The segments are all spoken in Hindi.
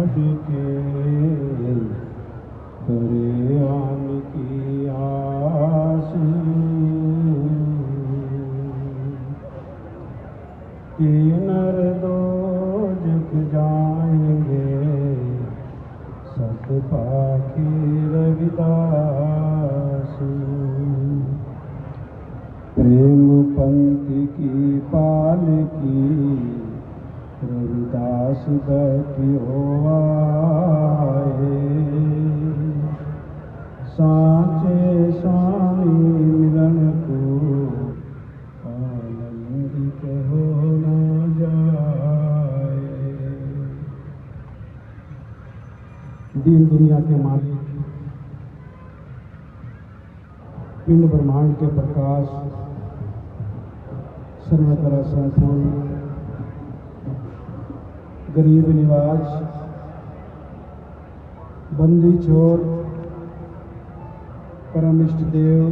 छाड़ के दरियान की आस कि नर दो जग जाएंगे सत पाखी रविदास। प्रेम पंथी की पाल की रविदास बैठियो आए। सांचे स्वामी मिलन को आनंदित हो न जाए। दीन दुनिया के मालिक, पिंड ब्रह्मांड के प्रकाश, सर्वतरा संपूर्ण, गरीब निवाज, बंदी छोर, परम इष्ट देव,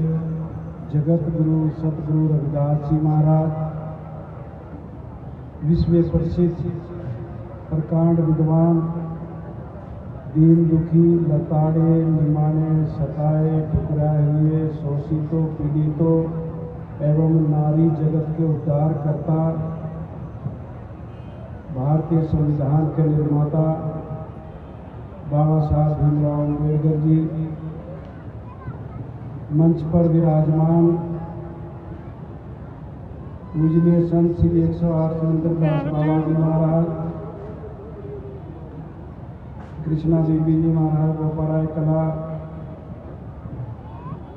जगत गुरु सतगुरु रविदास जी महाराज, विश्व प्रसिद्ध प्रकांड विद्वान, दीन दुखी, लताड़े, निमाने, सताए, ठुकराए हुए, शोषितों, पीड़ितों एवं नारी जगत के उद्धार करता, भारतीय संविधान के निर्माता बाबा साहब भीमराव अम्बेडकर जी, मंच पर विराजमान पूजनीय संत श्री 108 सुरेंद्रदास बाबा जी महाराज, कृष्णा देवी जी महाराज, गोपाराय कला,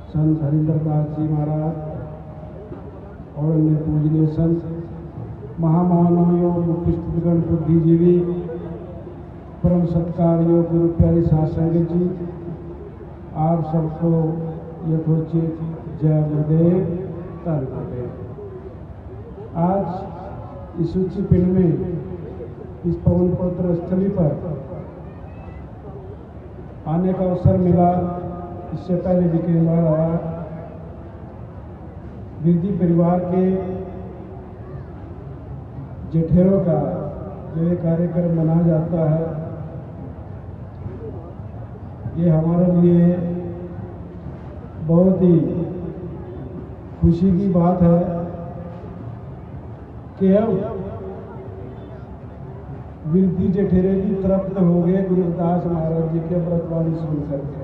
संत हरिंद्रदास जी महाराज और अन्य पूजनीय संत, महामहानवयों, मुख्यगण, बुद्धिजीवी, परम सत्कार्यों, गुरु प्यारे सत्संग जी, आप सबको यथोचित जय गुरुदेव, धन गुरुदेव। आज इस उच्च पिंड में, इस पवन पवित्र स्थली पर आने का अवसर मिला। इससे पहले भी कई बार आया। गिरदी परिवार के जेठेरों का जो ये कार्यक्रम मनाया जाता है, ये हमारे लिए बहुत ही खुशी की बात है कि हम विरती जेठेरे की तृप्त हो गए गुरुदास महाराज जी की अमृतवाणी सुन करके।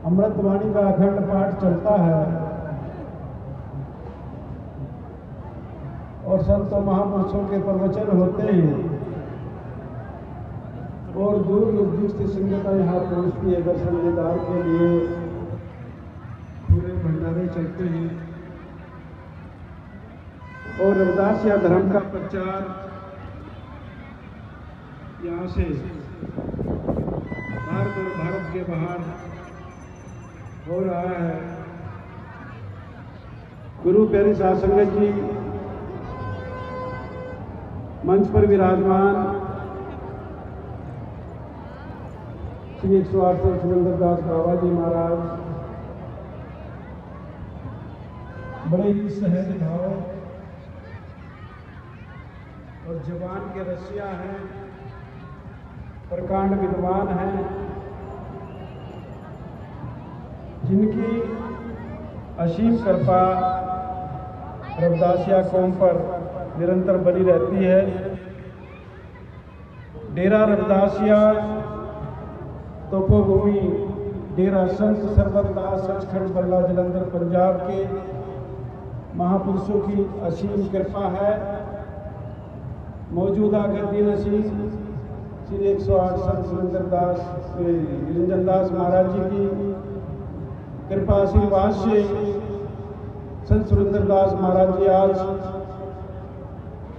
अमृतवाणी का अखंड पाठ चलता है और संत महापुरुषों के प्रवचन होते हैं और दूर नजदीक से संगत यहाँ पहुंचती है दर्शन दीदार के लिए। पूरे भंडारे चलते हैं और रविदास या धर्म का प्रचार यहाँ से भारत और भारत के बाहर हो रहा है। गुरु प्यारे साध संगत जी मंच पर विराजमान श्री 108 सुरेंद्रदास बाबा जी महाराज बड़े ही सहज भाव और जवान के रसिया हैं, प्रकांड विद्वान हैं, जिनकी असीम कृपा रविदासिया कौम पर निरंतर बनी रहती है। डेरा रविदासिया तपोभूमि डेरा संत सरबतदास सचखंड बल्ला जलंधर पंजाब के महापुरुषों की असीम कृपा है। मौजूदा गद्दी नशीन श्री 108 संत सुरेंद्रदास निरंजनदास महाराज जी की कृपा आशीर्वाद से संत सुरेंद्रदास महाराज जी आज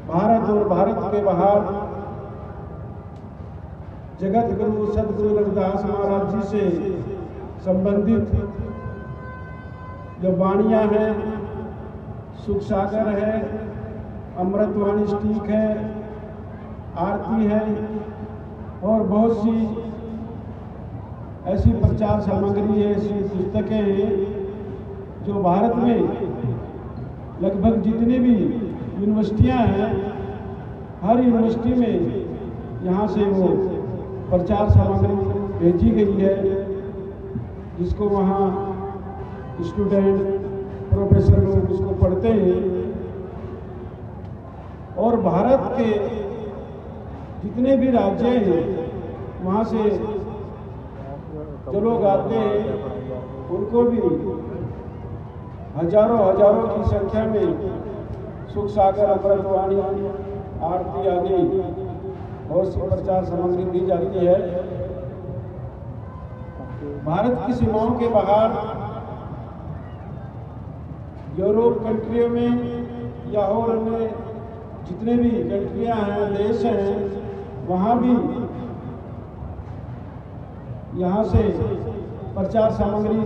भारत और भारत के बाहर जगत गुरु सदगुरु रविदास महाराज जी से संबंधित जो वाणियाँ हैं, सुख सागर है, अमृतवाणी स्टीक है, आरती है और बहुत सी ऐसी प्रचार सामग्री है, ऐसी पुस्तकें हैं जो भारत में लगभग जितनी भी यूनिवर्सिटियां हैं, हर यूनिवर्सिटी में यहाँ से वो प्रचार सामग्री भेजी गई है, जिसको वहाँ स्टूडेंट प्रोफेसर लोग उसको पढ़ते हैं। और भारत के जितने भी राज्य हैं वहाँ से जो लोग आते हैं उनको भी हजारों हजारों की संख्या में सुख सागर, अमृतवाणी, आरती आदि बहुत सी प्रचार सामग्री दी जाती है। भारत की सीमाओं के बाहर यूरोप कंट्रियों में या और अन्य जितने भी कंट्रियां हैं, देश हैं, वहाँ भी यहाँ से प्रचार सामग्री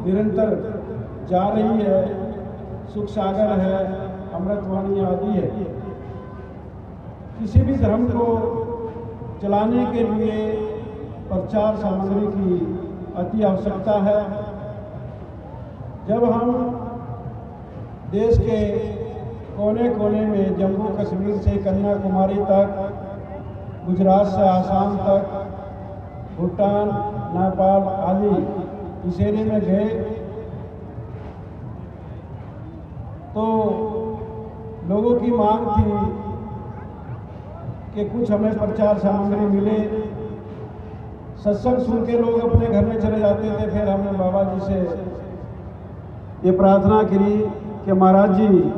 निरंतर जा रही है। सुख सागर है, अमृतवाणी आदि है। किसी भी धर्म को चलाने के लिए प्रचार सामग्री की अति आवश्यकता है। जब हम देश के कोने कोने में जम्मू कश्मीर से कन्याकुमारी तक, गुजरात से आसाम तक, भूटान, नेपाल आदि इस एरिया में गए तो लोगों की मांग थी कि कुछ हमें प्रचार सामग्री मिले। सत्संग सुन के लोग अपने घर में चले जाते थे। फिर हमने बाबा जी से ये प्रार्थना करी कि महाराज जी,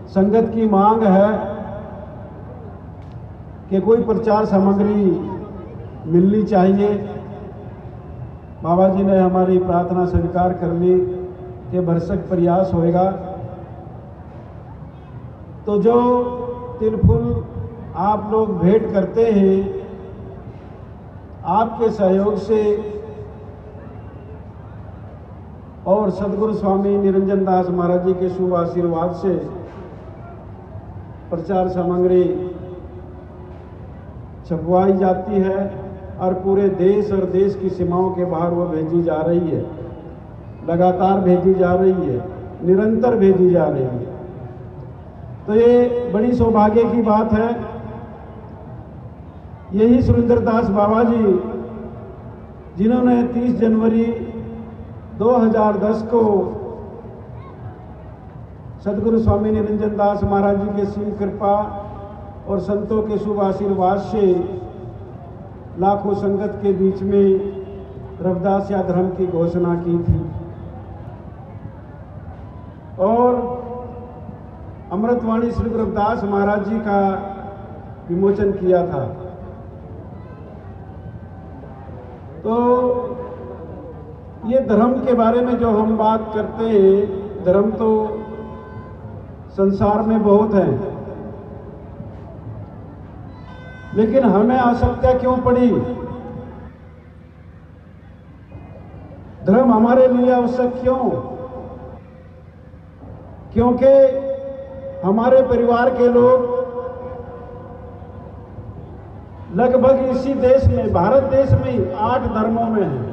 संगत की मांग है कि कोई प्रचार सामग्री मिलनी चाहिए। बाबा जी ने हमारी प्रार्थना स्वीकार कर ली कि भरसक प्रयास होएगा। तो जो तिल फूल आप लोग भेंट करते हैं, आपके सहयोग से और सदगुरु स्वामी निरंजन दास महाराज जी के शुभ आशीर्वाद से प्रचार सामग्री छपवाई जाती है और पूरे देश और देश की सीमाओं के बाहर वो भेजी जा रही है। लगातार भेजी जा रही है, निरंतर भेजी जा रही है। तो ये बड़ी सौभाग्य की बात है। यही सुरेंद्र दास बाबा जी, जिन्होंने 30 जनवरी 2010 को सदगुरु स्वामी निरंजन दास महाराज जी के सिंह कृपा और संतों के शुभ आशीर्वाद से लाखों संगत के बीच में रविदास या धर्म की घोषणा की थी और अमृतवाणी श्री रविदास महाराज जी का विमोचन किया था। तो ये धर्म के बारे में जो हम बात करते हैं, धर्म तो संसार में बहुत है, लेकिन हमें आवश्यकता क्यों पड़ी? धर्म हमारे लिए आवश्यक क्यों? क्योंकि हमारे परिवार के लोग लगभग इसी देश में, भारत देश में 8 धर्मों में हैं,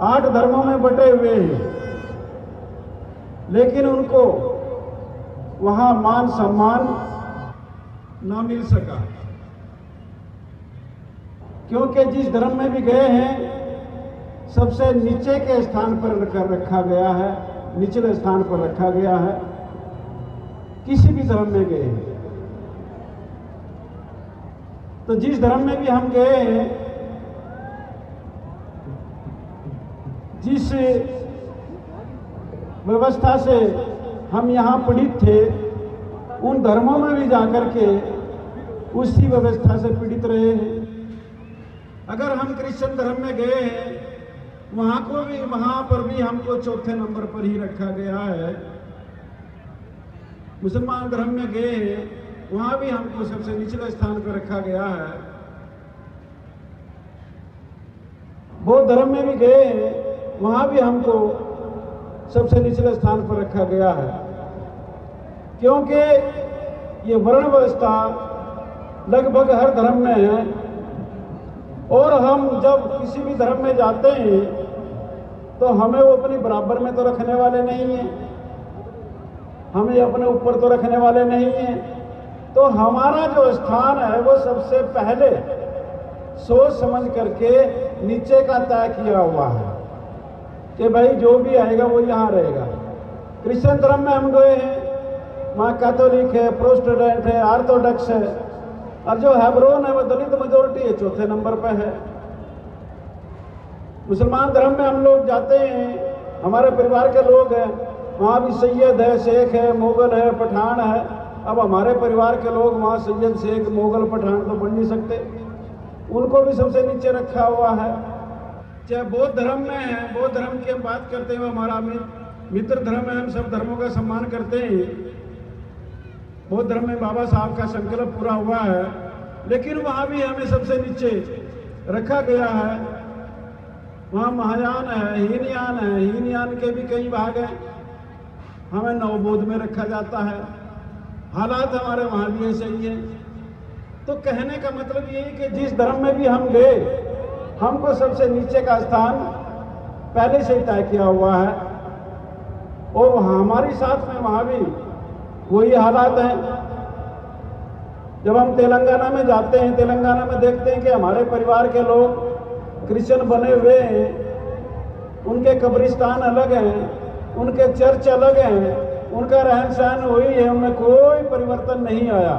8 धर्मों में बटे हुए हैं, लेकिन उनको वहां मान सम्मान ना मिल सका। क्योंकि जिस धर्म में भी गए हैं सबसे नीचे के स्थान पर रखा गया है, निचले स्थान पर रखा गया है। किसी भी धर्म में गए हैं तो जिस धर्म में भी हम गए हैं, जिस व्यवस्था से हम यहाँ पीड़ित थे, उन धर्मों में भी जाकर के उसी व्यवस्था से पीड़ित रहे हैं। अगर हम क्रिश्चियन धर्म में गए हैं, वहां पर भी हमको चौथे नंबर पर ही रखा गया है। मुसलमान धर्म में गए हैं, वहां भी हमको सबसे निचले स्थान पर रखा गया है। बौद्ध धर्म में भी गए हैं, वहां भी हमको सबसे निचले स्थान पर रखा गया है। क्योंकि ये वर्ण व्यवस्था लगभग हर धर्म में है और हम जब किसी भी धर्म में जाते हैं तो हमें वो अपनी बराबर में तो रखने वाले नहीं हैं, हमें अपने ऊपर तो रखने वाले नहीं हैं। तो हमारा जो स्थान है वो सबसे पहले सोच समझ करके नीचे का तय किया हुआ है कि भाई जो भी आएगा वो यहाँ रहेगा। क्रिश्चियन धर्म में हम गए हैं, वहाँ कैथोलिक है, प्रोटेस्टेंट है, ऑर्थोडॉक्स है, और जो हेब्रोन है वो दलित मेजोरिटी है, चौथे नंबर पे है। मुसलमान धर्म में हम लोग जाते हैं, हमारे परिवार के लोग हैं, वहाँ भी सैयद है, शेख है, मुगल है, पठान है। अब हमारे परिवार के लोग वहाँ सैयद, शेख, मुगल, पठान तो बढ़ नहीं सकते, उनको भी सबसे नीचे रखा हुआ है। चाहे बौद्ध धर्म में है, बौद्ध धर्म की हम बात करते हैं, हमारा मित्र धर्म है, हम सब धर्मों का सम्मान करते हैं। बौद्ध धर्म में बाबा साहब का संकल्प पूरा हुआ है, लेकिन वहाँ भी हमें सबसे नीचे रखा गया है। वहाँ महायान है, हीनयान है, हीनयान के भी कई भाग हैं, हमें नवबोध में रखा जाता है। हालात हमारे वहाँ भी ऐसे ही हैं। तो कहने का मतलब ये है कि जिस धर्म में भी हम गए, हमको सबसे नीचे का स्थान पहले से ही तय किया हुआ है, और वहाँ हमारी साथ में वहाँ भी वही हालात हैं। जब हम तेलंगाना में जाते हैं, तेलंगाना में देखते हैं कि हमारे परिवार के लोग क्रिश्चियन बने हुए हैं, उनके कब्रिस्तान अलग हैं, उनके चर्च अलग हैं, उनका रहन सहन वही है, उनमें कोई परिवर्तन नहीं आया।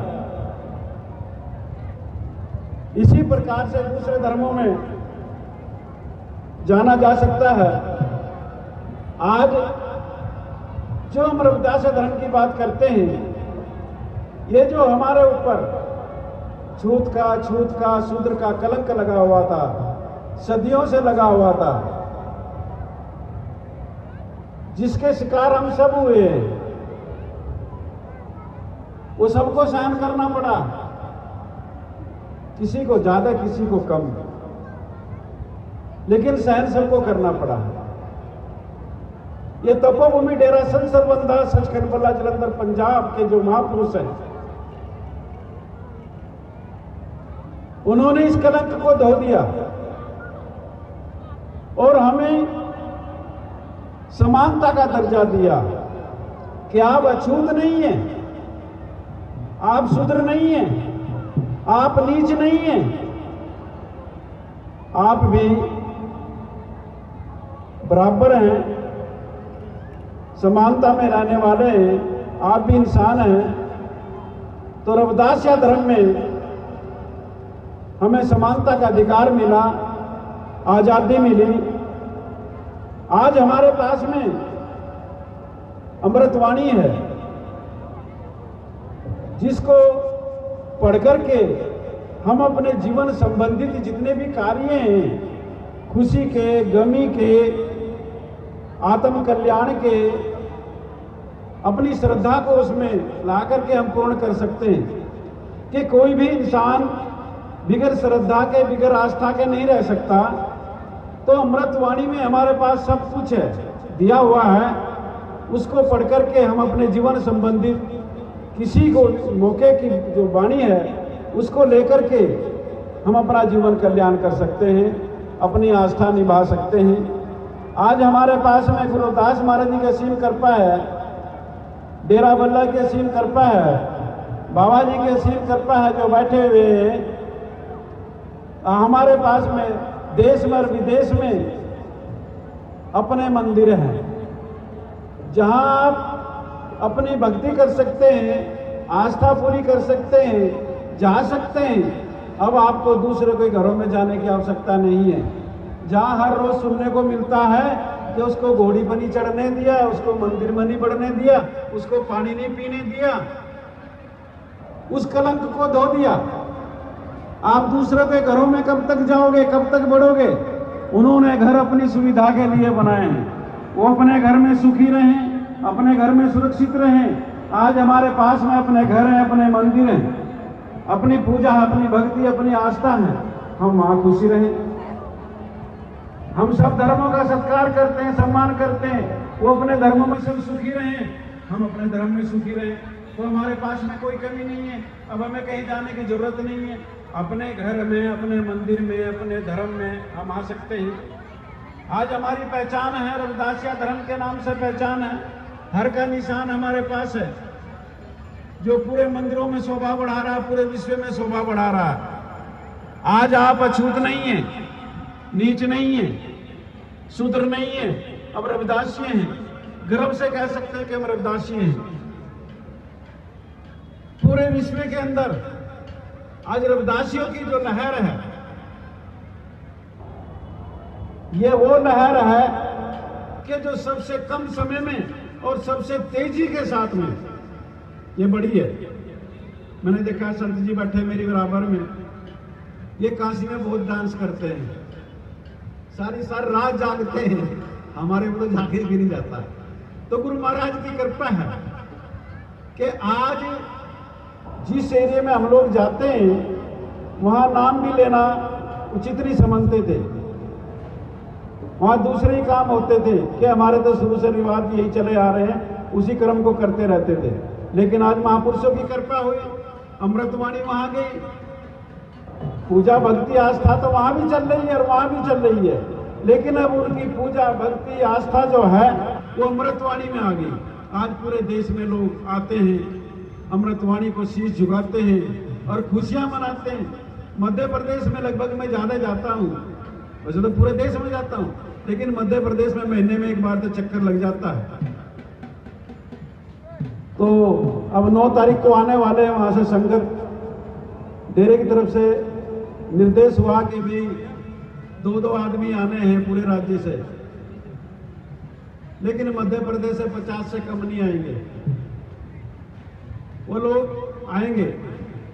इसी प्रकार से दूसरे धर्मों में जाना जा सकता है। आज जो हम रविदास धर्म की बात करते हैं, ये जो हमारे ऊपर छूत का शूद्र का कलंक लगा हुआ था, सदियों से लगा हुआ था, जिसके शिकार हम सब हुए हैं, वो सबको सहन करना पड़ा, किसी को ज्यादा किसी को कम, लेकिन सहन सबको करना पड़ा। ये तपोभूमि डेरा संत सरबंस सचखंड बल्ला जलंधर पंजाब के जो महापुरुष हैं, उन्होंने इस कलंक को धो दिया और हमें समानता का दर्जा दिया कि आप अछूत नहीं हैं, आप शूद्र नहीं हैं, आप नीच नहीं हैं, आप भी बराबर हैं, समानता में रहने वाले हैं, आप भी इंसान हैं। तो रविदास धर्म में हमें समानता का अधिकार मिला, आजादी मिली। आज हमारे पास में अमृतवाणी है, जिसको पढ़कर के हम अपने जीवन संबंधित जितने भी कार्य हैं, खुशी के, गमी के, आत्म कल्याण के, अपनी श्रद्धा को उसमें ला करके हम पूर्ण कर सकते हैं। कि कोई भी इंसान बिगर श्रद्धा के, बिगर आस्था के नहीं रह सकता। तो अमृतवाणी में हमारे पास सब कुछ है, दिया हुआ है, उसको पढ़कर के हम अपने जीवन संबंधित किसी को मौके की जो वाणी है उसको लेकर के हम अपना जीवन कल्याण कर सकते हैं, अपनी आस्था निभा सकते हैं। आज हमारे पास में गुरुदास महाराज जी की असीम कृपा है, डेरा बल्ला की असीम कृपा है, बाबा जी की असीम कृपा है, जो बैठे हुए हैं। हमारे पास में देश में और विदेश में अपने मंदिर हैं, जहां आप अपनी भक्ति कर सकते हैं, आस्था पूरी कर सकते हैं, जा सकते हैं। अब आपको दूसरे के घरों में जाने की आवश्यकता नहीं है, जहां हर रोज सुनने को मिलता है कि उसको घोड़ी पर नहीं चढ़ने दिया, उसको मंदिर में नहीं बढ़ने दिया, उसको पानी नहीं पीने दिया, उस कलंक को धो दिया। आप दूसरे के घरों में कब तक जाओगे, कब तक बढ़ोगे? उन्होंने घर अपनी सुविधा के लिए बनाए हैं, वो अपने घर में सुखी रहें, अपने घर में सुरक्षित रहें। आज हमारे पास में अपने घर हैं, अपने मंदिर हैं, अपनी पूजा, अपनी भक्ति, अपनी आस्था है, हम वहां खुशी रहें। हम सब धर्मों का सत्कार करते हैं, सम्मान करते हैं, वो अपने धर्मों में सब सुखी रहें, हम अपने धर्म में सुखी रहें। तो हमारे पास में कोई कमी नहीं है, अब हमें कहीं जाने की जरूरत नहीं है। अपने घर में, अपने मंदिर में, अपने धर्म में हम आ सकते हैं। आज हमारी पहचान है, रविदासिया धर्म के नाम से पहचान है, हर का निशान हमारे पास है। जो पूरे मंदिरों में शोभा बढ़ा रहा है, पूरे विश्व में शोभा बढ़ा रहा है। आज आप अछूत नहीं है, नीच नहीं है, शूद्र नहीं है, अब रविदासी हैं। गर्व से कह सकते हैं कि हम रविदासी हैं। पूरे विश्व के अंदर आज रविदासियों की जो लहर है, ये वो लहर है कि जो सबसे कम समय में और सबसे तेजी के साथ में ये बढ़ी है। मैंने देखा संत जी बैठे मेरी बराबर में, ये काशी में बहुत डांस करते हैं, सारी रात जागते हैं, हमारे को तो जाके भी नहीं जाता। तो गुरु महाराज की कृपा है कि आज जिस एरिया में हम लोग जाते हैं वहां नाम भी लेना उचित नहीं समझते थे। वहां दूसरे ही काम होते थे कि हमारे तो शुरू से रिवाज यही चले आ रहे हैं, उसी क्रम को करते रहते थे। लेकिन आज महापुरुषों की कृपा हुई, अमृतवाणी वहां गई, पूजा भक्ति आस्था तो वहां भी चल रही है और वहां भी चल रही है, लेकिन अब उनकी पूजा भक्ति आस्था जो है वो अमृतवाणी में आ गई। आज पूरे देश में लोग आते हैं, अमृतवाणी को शीश झुकाते हैं और खुशियां मनाते हैं। मध्य प्रदेश में लगभग मैं ज्यादा जाता हूँ, वैसे तो पूरे देश में जाता हूँ, लेकिन मध्य प्रदेश में महीने में एक बार तो चक्कर लग जाता है। तो अब 9 तारीख को आने वाले हैं, वहां से संगत डेरे की तरफ से निर्देश हुआ कि भाई 2-2 आदमी आने हैं पूरे राज्य से, लेकिन मध्य प्रदेश से 50 से कम नहीं आएंगे। वो लोग आएंगे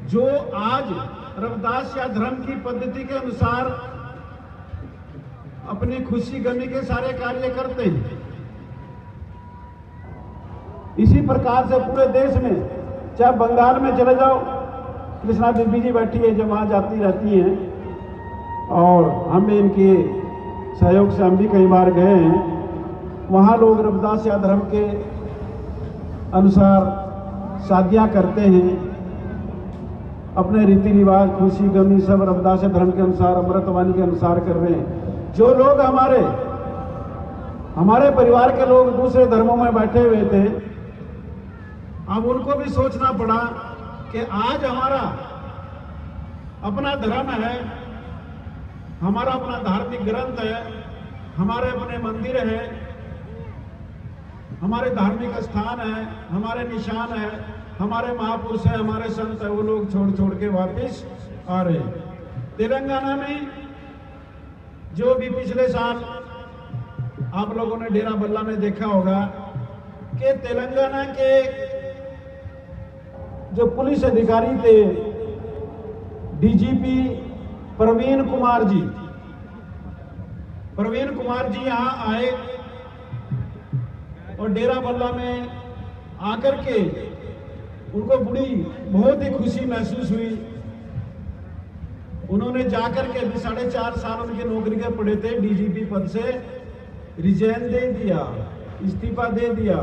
जो आज रविदास या धर्म की पद्धति के अनुसार अपनी खुशी गमी के सारे कार्य करते हैं। इसी प्रकार से पूरे देश में, चाहे बंगाल में चले जाओ, कृष्णा देवी जी बैठी है जो वहां जाती रहती हैं, और हम इनके सहयोग से हम भी कई बार गए हैं। वहाँ लोग रविदास या धर्म के अनुसार शादियाँ करते हैं, अपने रीति रिवाज खुशी गमी सब रविदास या धर्म के अनुसार, अमृतवाणी के अनुसार कर रहे हैं। जो लोग हमारे परिवार के लोग दूसरे धर्मों में बैठे हुए थे, अब उनको भी सोचना पड़ा कि आज हमारा अपना धर्म है, हमारा अपना धार्मिक ग्रंथ है, हमारे अपने मंदिर है, हमारे धार्मिक स्थान है, हमारे निशान है, हमारे महापुरुष है, हमारे संत है, वो लोग छोड़ के वापस आ रहे हैं। तेलंगाना में जो भी पिछले साल आप लोगों ने डेरा बल्ला में देखा होगा कि तेलंगाना के जो पुलिस अधिकारी थे, डीजीपी प्रवीण कुमार जी यहाँ आए और डेरा बल्ला में आकर के उनको बहुत ही खुशी महसूस हुई। उन्होंने जाकर के 4.5 साल उनकी नौकरी के पड़े थे, डीजीपी पद से रिजाइन दे दिया, इस्तीफा दे दिया